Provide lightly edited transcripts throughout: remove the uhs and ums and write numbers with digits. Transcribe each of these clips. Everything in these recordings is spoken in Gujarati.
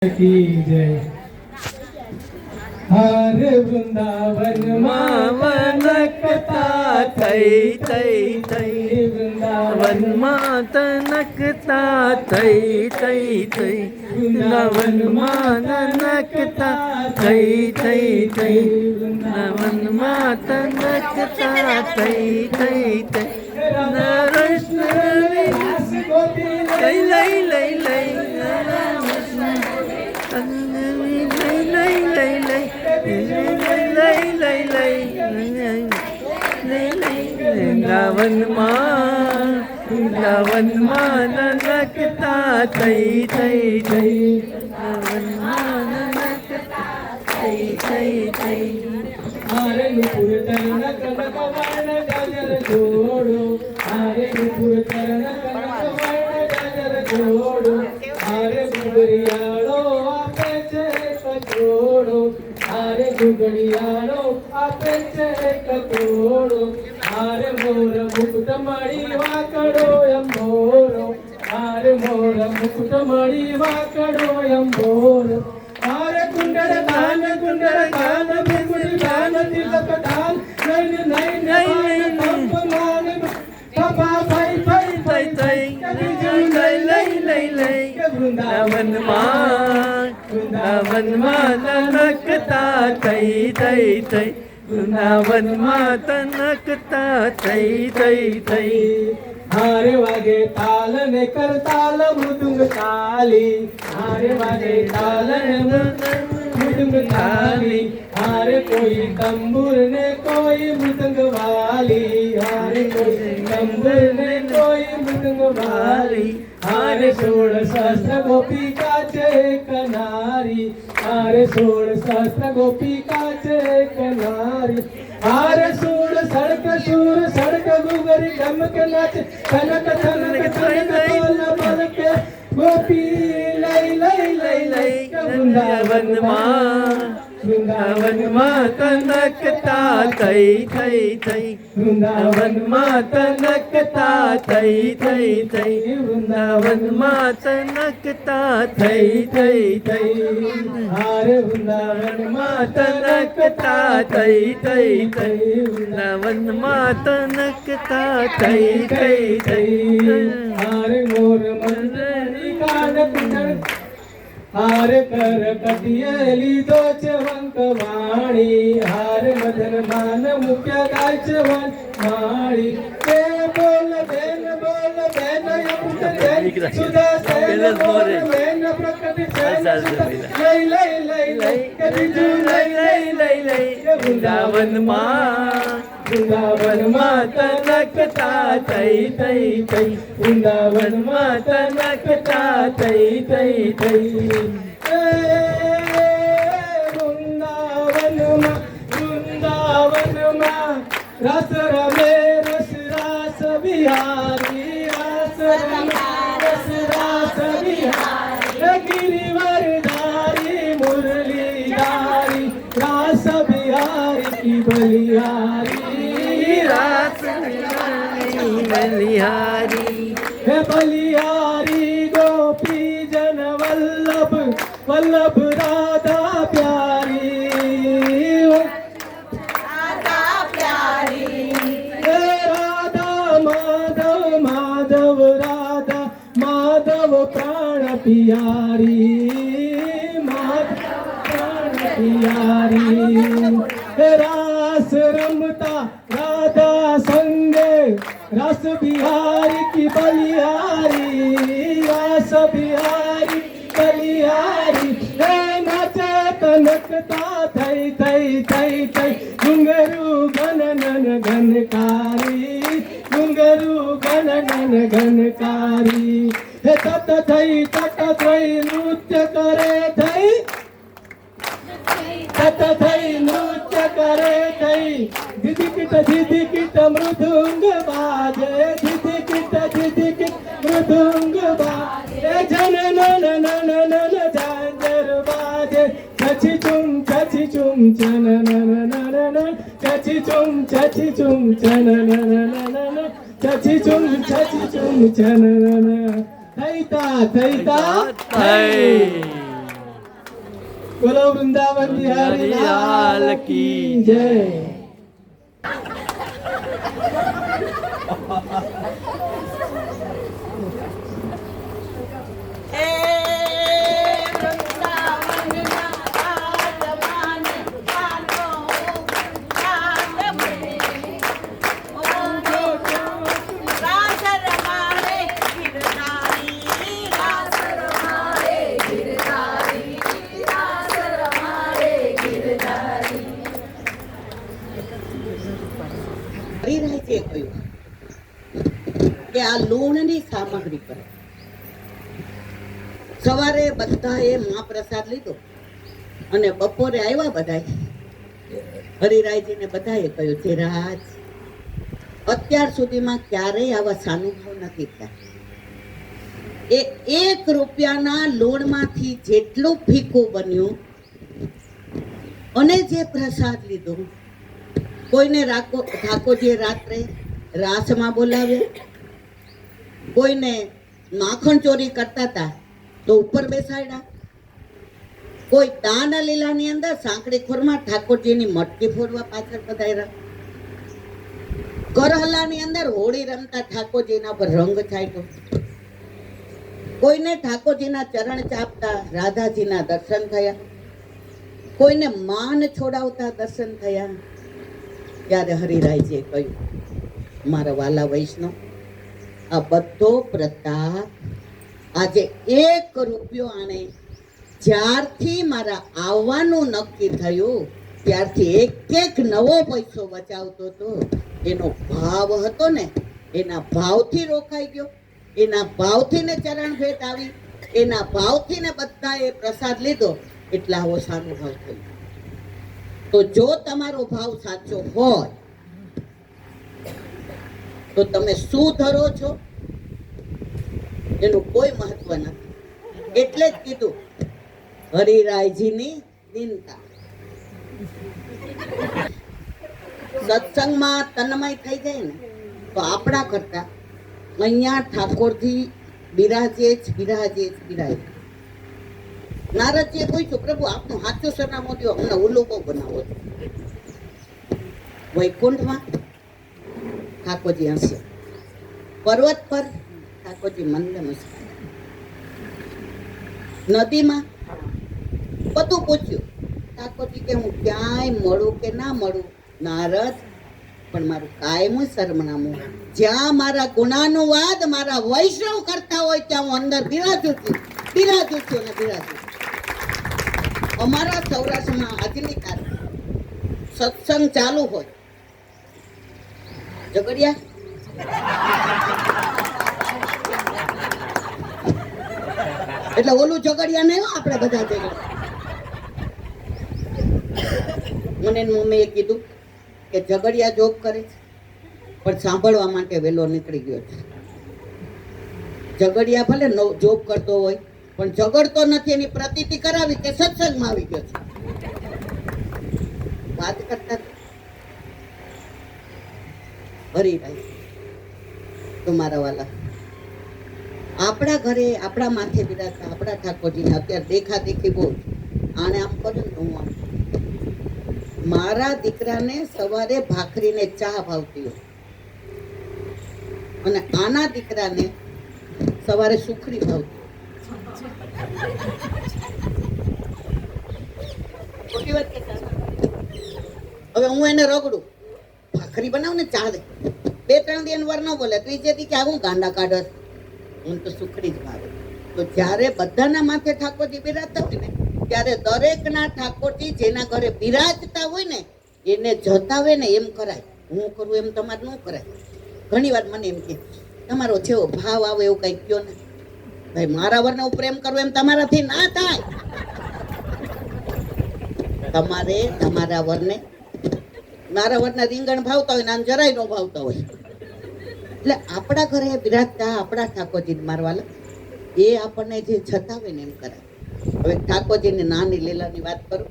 की जय। हर वृंदावन मावनकता थई थई थई वृंदावन मातनकता थई थई थई वृंदावन मातनकता थई थई थई वृंदावन मातनकता थई थई थई कृष्ण लई लई लई लई वृंदावन मान नकता थई थई थई वृंदावन नकता थई थई थई हारे नुपुर चरण कनक वर्ण गजर जोड़ो। हारे नुपुर चरण कनक वर्ण गजर जोड़ो। हारे गुगड़ियाड़ो आपे छे कचोड़ो। हारे गुगड़ियाड़ो आपे छे कचोड़ो। हारे मोर मुकुट मणि वाकड़ो एंबोरो। हारे मोर मुकुट मणि वाकड़ो एंबोरो। हारे कुंडल कान बिगुड़ी कान तिलक दान नैन नैन पंप मान पपा भाई भाई भाई भाई लई लई लई लई वृंदावन मान नकता थई थई थई वृंदावन मातनकता थई थई थई हारे वागे ताल ने कर ताल मृदुंग ताली। हारे वागे ताल ने मृदुंग ताली। हारे कोई तंबूर ने कोई मृदंग वाली। हारे कोई तंबूर ने कोई मृदंग वाली। हारे 16 सहस्त्र गोपिका चे कनारी। हारे 16 सहस्त्र गोपिका चे कनारी। हारे सूर सड़क गुगरी डमक नाच कनक थनक थनक तोल बल के गोपी लई लई लई लई वृंदावन मातनकता थई थई थई वृंदावन मातनकता थई थई थई वृंदावन मातनकता थई थई थई हारे वृंदावन मातनकता थई थई थई वृंदावन मातनकता थई थई थई हारे मोर मंडली कान कुंडल। हार कर कटियली दोच वंक वाणी। हार मदन मान मुख्य गायच वन वाणी। ते बोल बेन यमुत देन सुधा सेन बोल बेन प्रकट सेन लई लई लई लई कभी जू लई लई लई लई वृंदावन मातनकता थई थई थई वृंदावन मातनकता थई थई थई वृंदावन मां रस रमे रस रास बिहारी। रस रमे रस रास बिहारी गिरिवरधारी मुरलीधारी रास बिहारी की बलिहारी। रास बलिहारी हे बलिहारी गोपी जन वल्लभ वल्लभ राधा प्यारी। हे राधा माधव माधव राधा माधव प्राण पियारी। माधव प्राण पियारी हे रास रमता राधा संगे रस बिहारी की बलिहारी। रस बिहारी बलिहारी हे नाचे तनकता थई थई थई थई घुंघरू गणनन घनकारी। घुंघरू गणनन घनकारी हे तत थई नृत्य करे थई। तत थई नृत्य करे थई धिधिकिट मृदुंग बाजे। धिधिकिट मृदुंग बाजे जन नन नन नन झांझर बाजे। छछि चुम चन नन नन नन छछि चुम चन नन नन छछि चुम चन नन थैता थैता थई બોલો વૃંદાવન બિહારી લાલ કી જય. હરિરાયજીએ કહ્યું કે આ લૂણની સામગ્રી પર સવારે બધાએ મહાપ્રસાદ લીધો અને બપોરે આવ્યા બધાય. હરિરાયજીને બધાએ કહ્યું છે રાજ, અત્યાર સુધીમાં ક્યારેય આવા સાનુભાવ નથી થયા. એ 1 રૂપિયાના લૂણમાંથી જેટલું ફીકું બન્યું અને જે પ્રસાદ લીધો, કોઈને ઠાકોરજીએ રાત્રે રાસમાં બોલાવ્યા, કોઈને માખણ ચોરી કરતા હતા તો ઉપર બેસાડ્યા, કોઈ દાન લીલાની અંદર સાંકડી ખોરમાં ઠાકોરજીની મટકી ફોડવા પાછળ પધાર્યા, કરહલાની અંદર હોળી રમતા ઠાકોરજીના પર રંગ છાંટ્યો, કોઈને ઠાકોરજીના ચરણ ચાપતા રાધાજીના દર્શન થયા, કોઈને માન છોડાવતા દર્શન થયા. ત્યારે હરિરાયજીએ કહ્યું, મારા વાલા વૈષ્ણવ, આ બધો પ્રતાપ આજે 1 રૂપિયો આણે જ્યારથી મારા આવવાનું નક્કી થયું ત્યારથી એક નવો પૈસો બચાવતો હતો. એનો ભાવ હતો ને, એના ભાવથી રોકાઈ ગયો, એના ભાવથી ને ચરણ ભેટ આવી, એના ભાવથી ને બધાએ પ્રસાદ લીધો, એટલે આવો સારો ભાવ થયો. તો જો તમારો ભાવ સાચો હોય તો તમે શું ધરો છો એનું કોઈ મહત્વ નથી. એટલે જ કીધું હરિરાયજીની દિનતા. સત્સંગમાં તન્મય થઈ જાય ને તો આપણા કરતા અહીંયા ઠાકોરજી બિરાજે જ બિરાજે જ બિરાજે. નારદજીએ પૂછ્યું, પ્રભુ આપનું સાચું સરનામું દો, અમને ઓલું બહુ બનાવો છો. વૈકુંઠમાં ઠાકોરજી હશે, પર્વત પર ઠાકોરજી મંદે મુસ્કાન, નદીમાં બધું પૂછ્યું. ઠાકોરજી કે હું ક્યાંય મળું કે ના મળું નારદ, પણ મારું કાયમનું સરનામું જ્યાં મારા ગુનાનુવાદ મારા વૈષ્ણવ કરતા હોય ત્યાં હું અંદર બિરાજું છું ને બિરાજું. અમારા સૌરાષ્ટ્રમાં આજની તારીખ સત્સંગ ચાલુ હોય, ઝઘડિયા એટલે ઓલું ઝઘડિયા નહીં, આપણે બધા ઝઘડિયા. મને મમ્મીએ કીધું કે ઝઘડિયા જોબ કરે છે પણ સાંભળવા માટે વહેલો નીકળી ગયો છે. ઝઘડિયા ભલે જોબ કરતો હોય પણ ઝઘડતો નથી એની પ્રતીતિ કરાવી કે સત્સંગમાં આવી ગયો છે. વાત કરતા હરિરાય તો મારા વાલા, આપણા ઘરે આપણા માથે બિરાજતા આપણા ઠાકોરજીને અત્યારે દેખા દેખી બહુ, આને આમ કર્યું ને હું આમ. મારા દીકરાને સવારે ભાખરીને ચા ભાવતી હોય અને આના દીકરાને સવારે સુખડી ભાવતી. હવે હું એને રગડું, ભાખરી બનાવ ને ચા દે, 2-3 દિન વાર ન બોલે, ત્રીજે દી કે હું ગાંડા કાઢસ, હું તો સુખડી જ ભાવે. તો જ્યારે બધાના માથે ઠાકોરજી બિરાજતા હોય ને ત્યારે દરેકના ઠાકોરજી જેના ઘરે બિરાજતા હોય ને એને જતાવે ને એમ કરાય. હું કરું એમ તમારે ન કરાય. ઘણી વાર મને એમ કે તમારો જેવો ભાવ આવે એવું કઈ કયો ને ભાઈ, મારા વરને હું પ્રેમ કરું એમ તમારાથી ના થાય. તમારે તમારા વરને, મારા વરના રીંગણ ભાવતા હોય ને આમ જરાય ન ભાવતા હોય. એટલે આપણા ઘરે બિરાજતા આપણા ઠાકોરજી મારવાલા એ આપણને જે છતાવે ને એમ કરાય. હવે ઠાકોરજીની નાની લીલાની વાત કરું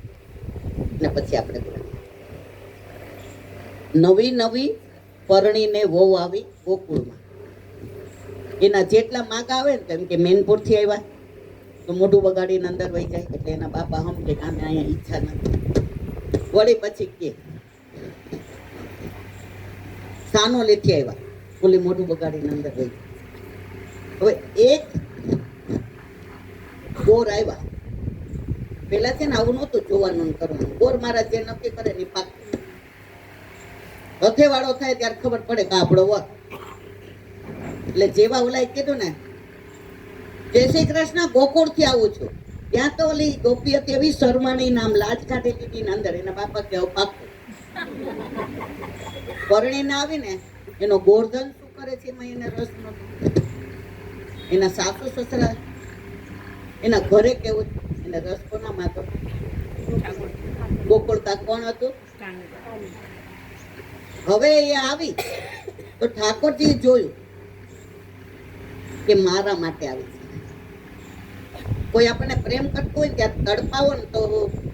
ને પછી આપણે નવી પરણીને વહુ આવી ગોકુળમાં. એના જેટલા માગા આવે ને કેમ કે મેનપુરથી આવ્યા તો મોઢું બગાડીને અંદર વહી જાય. એટલે એના બાપા સમજે કે આને અહીંયા ઈચ્છા નથી. વળી પછી કે સાનો લેથી આવ્યા, ઓલી મોઢું બગાડીને અંદર વહી જાય. હવે એક બોર આવ્યા, પેલા છે ને આવું નહોતું જોવાનું ને કરવાનું. બોર મારા જે નક્કી કરે ને પાક હથેવાળો થાય ત્યારે ખબર પડે કે આપણો વર. એટલે જેવા ઓલાએ કીધું ને જય શ્રી કૃષ્ણ, ગોકુળ થી આવું છું, ત્યાં તો ઓલી ગોપી હતી એવી શરમાણી નામ લાજ કાઢી દીધી ને અંદર. એના બાપા કે પાકું પરણીને આવીને એનો ગોરધન શું કરે છે એમાં એને રસ નતો. એના સાસુ સસરા એના ઘરે કેવું એને રસ કોનામાં હતો? ગોકુળ કા કોણ હતું? હવે એ આવી તો ઠાકોરજી જોયું કે મારા માટે આવી છે. કોઈ આપણને પ્રેમ કરતું હોય ત્યાં તડપાવો ને તો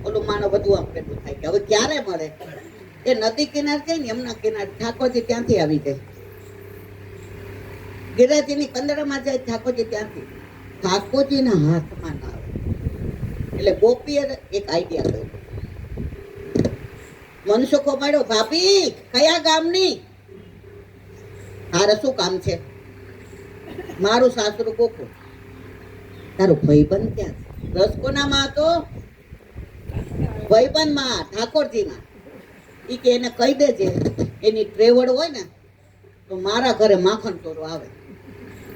ઓલું માનો બધું આમ પેલું થાય કે હવે ક્યારે મળે. એ નદી કિનારે જાય ને એમના કિનારે ઠાકોરજી ત્યાંથી આવી જાય. ગિરાજીની કંદરામાં જાય ઠાકોરજી ત્યાંથી. ઠાકોરજીના હાથમાં ના આવે. એટલે ગોપીએ એક આઈડિયા કર્યો. મનસુખો મળ્યો, ભાભી કયા ગામની? તારે શું કામ છે? મારું સાસરું ગોકુળ. તારો ભાઈબંધ ક્યાં છે? રસ કોનામાં હતો? ભાઈબંધમાં, ઠાકોરજીમાં. ઈ કે એને કહી દેજે એની ટ્રેવડ હોય ને તો મારા ઘરે માખણ ચોરો આવે.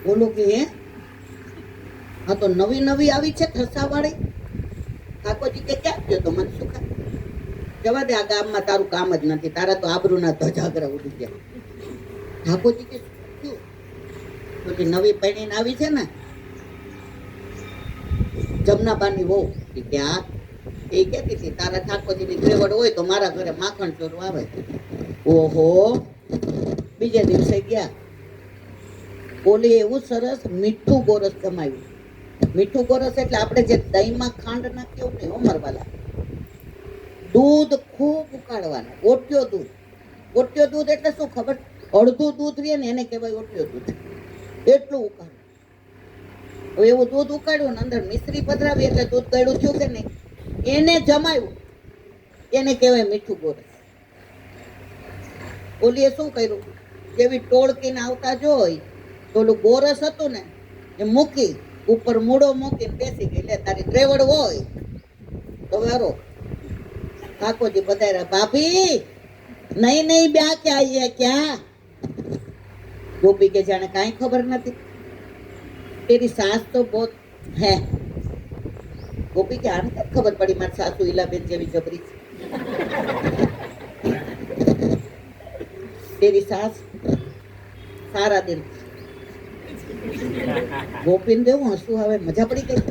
બોલું કે હે, આ તો નવી નવી આવી છે ઠસાવાળી. ઠાકોરજી કે ક્યાં ગયો તો મનસુખા? જવા દે, આ ગામમાં તારું કામ જ નથી, તારા તો આબરૂના ધજાગરા ઉડી ગયા. ઠાકોરજી કે શું તો નવી પૈણીને આવી છે ને જમનાબાની વહુ. કે આ એ કહેતી હતી તારા ઠાકોરજીની ત્રેવડ હોય તો મારા ઘરે માખણ ચોરવા આવે. ઓહો, બીજે દિવસે ગયા. ઓલી એવું સરસ મીઠું ગોરસ જમાવ્યું. મીઠું ગોરસ એટલે આપણે જે દહીંમાં ખાંડ નાખીએ એવું નહીં, ઉમરવાલા. દૂધ ખૂબ ઉકાળવાનું, ઓટ્યો દૂધ. ઓટ્યો દૂધ એટલે શું ખબર? અડધું દૂધ રહે ને એને કહેવાય ઓટ્યો દૂધ. એટલું ઉકાળ્યું. હવે એવું દૂધ ઉકાળ્યું ને અંદર મિશ્રી પધરાવી એટલે દૂધ ગળ્યું થયું કે નહીં, એને જમાયું. એને કહેવાય મીઠું ગોરસ. ઓલીએ શું કર્યું? જેવી ટોળકીને આવતા જોઈ તો ઓલું ગોરસ હતું ને એ મૂકી ઉપર મૂળો મૂકીને બેસી ગઈ. એટલે તારી ત્રેવડ હોય તો વારો. ઠાકોરજી બતાવ્યા, ભાભી નહીં નહીં બ્યા ક્યાં આવીએ ક્યાં? ગોપી કે જાણે કાંઈ ખબર નથી, તેરી સાસ તો બહુ હે. ગોપી કે આને કઈ ખબર પડી મારી સાસુ ઈલાબેન જેવી જબરી છે? તેરી સાસ સારા દિલ. ગોપીને દેવું હસવું આવે, મજા પડી ગઈ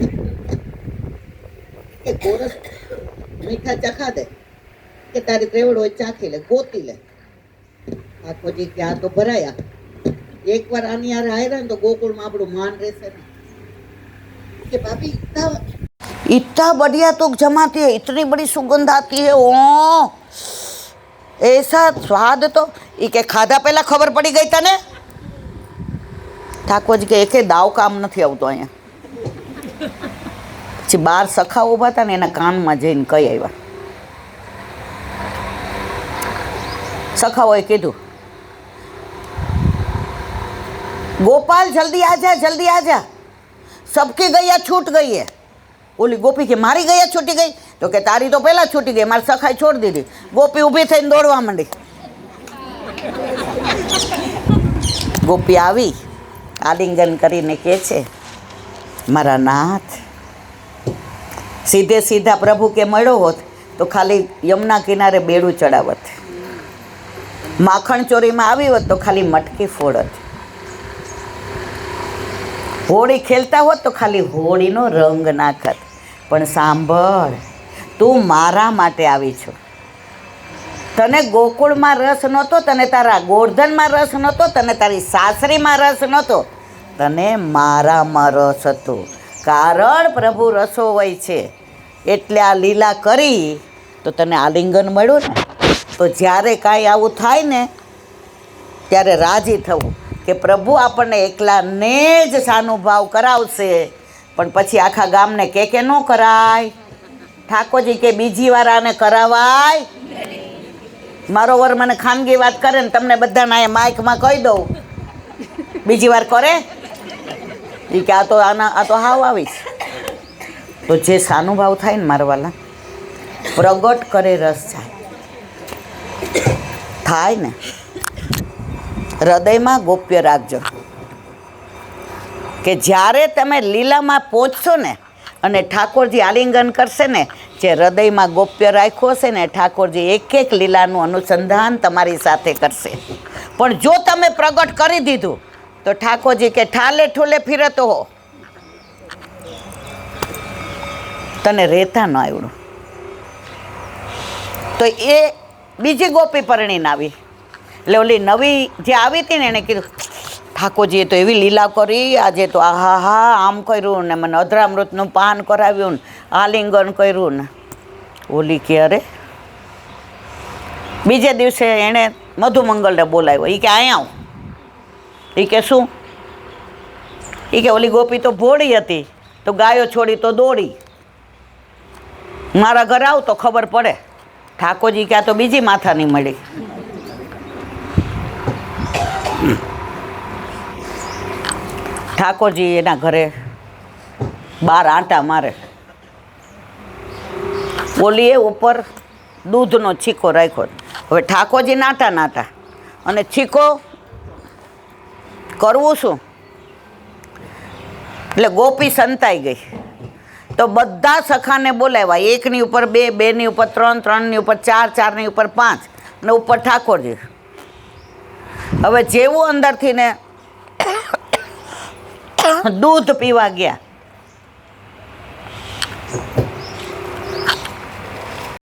કે ગોરસ મીઠા ચખા દે કે તારી ત્રેવડ હોય ચાખી લે, ગોતી લે. ઠાકોરજી કે આ તો ભરાયા. એકવાર આની યાર આયરા ને તો ગોકુળમાં આપણું માન રહેશે ને. કે ભાભી इतना बढ़िया तो जमाती है, इतनी बड़ी सुगंध आती है, ओ ऐसा स्वाद तो ये के खाधा पहला खबर पड़ी गई तने? ઠાકોરજી કે એકે દાવ કામ નથી આવતો અહીંયા. પછી બાર સખા ઊભા હતા ને એના કાનમાં જઈને કહી આવ્યા. સખાઓએ કીધું, गोपाल जल्दी आ जा, जल्दी आ जा, सबकी गैया छूट गई है. ઓલી ગોપી કે મારી ગૈયા છૂટી ગઈ? તો કે તારી તો પહેલા છૂટી ગઈ, મારી સખાઈ છોડી દીધી. ગોપી ઊભી થઈને દોડવા માંડી. ગોપી આવી આલિંગન કરીને કહે છે, મારા નાથ. સીધે સીધા પ્રભુ કે મળ્યો હોત તો ખાલી યમુના કિનારે બેડું ચડાવત. માખણ ચોરીમાં આવી હોત તો ખાલી મટકી ફોડત. હોળી ખેલતા હોત તો ખાલી હોળીનો રંગ નાખત. પણ સાંભળ, તું મારા માટે આવી છો. તને ગોકુળમાં રસ નહોતો, તને તારા ગોર્ધનમાં રસ નહોતો, તને તારી સાસરીમાં રસ નહોતો, તને મારામાં રસ હતો. કારણ પ્રભુ રસો હોય છે એટલે આ લીલા કરી તો તને આલિંગન મળ્યું ને. તો જ્યારે કાંઈ આવું થાય ને ત્યારે રાજી થવું કે પ્રભુ આપણને એકલાને જ સાનુભાવ કરાવશે, પણ પછી આખા ગામને કે ન કરાય. ઠાકોરજી કે બીજી વાર આને કરાવાય. મારો વર મને ખાનગી વાત કરે ને તમને બધાને અહીંયા માઇકમાં કહી દઉં, બીજી વાર કરે એ કે આ તો હાવ આવીશ. તો જે સાનુભાવ થાય ને મારા વાલા, પ્રગટ કરે રસ થાય ને, હૃદયમાં ગોપ્ય રાખજો કે જ્યારે તમે લીલામાં પહોંચશો ને અને ઠાકોરજી આલિંગન કરશે ને, જે હૃદયમાં ગોપ્ય રાખ્યો હશે ને, ઠાકોરજી એક એક લીલાનું અનુસંધાન તમારી સાથે કરશે. પણ જો તમે પ્રગટ કરી દીધું તો ઠાકોરજી કે ઠાલે ઠોલે ફિરતો હો, તને રહેતા ન આવડું. તો એ બીજી ગોપી પરણીને આવી. એટલે ઓલી નવી જે આવી હતી ને એણે કીધું ઠાકોરજીએ તો એવી લીલા કરી, આજે તો આહા આમ કર્યું ને, મને અધરામૃતનું પાન કરાવ્યું ને, આલિંગન કર્યું ને. ઓલી કે અરે, બીજે દિવસે એણે મધુમંગલને બોલાવ્યો. એ કે અહીંયા આવ. એ કે શું? એ કે ઓલી ગોપી તો ભોળી હતી, તો ગાયો છોડી તો દોડી. મારા ઘરે આવ તો ખબર પડે. ઠાકોરજી કે આ તો બીજી માથાની મળી. ઠાકોરજી એના ઘરે 12 આંટા મારે. ઓલીએ ઉપર દૂધનો છીકો રાખ્યો. હવે ઠાકોરજી નાટા અને છીકો કરવું શું? એટલે ગોપી સંતાઈ ગઈ. તો બધા સખાને બોલાવ્યા. 1 ની ઉપર 2, 2 ની ઉપર 3, 3 ની ઉપર 4, 4 ની ઉપર 5 ને ઉપર ઠાકોરજી. હવે જેવું અંદરથી ને દૂધ પીવા ગયા,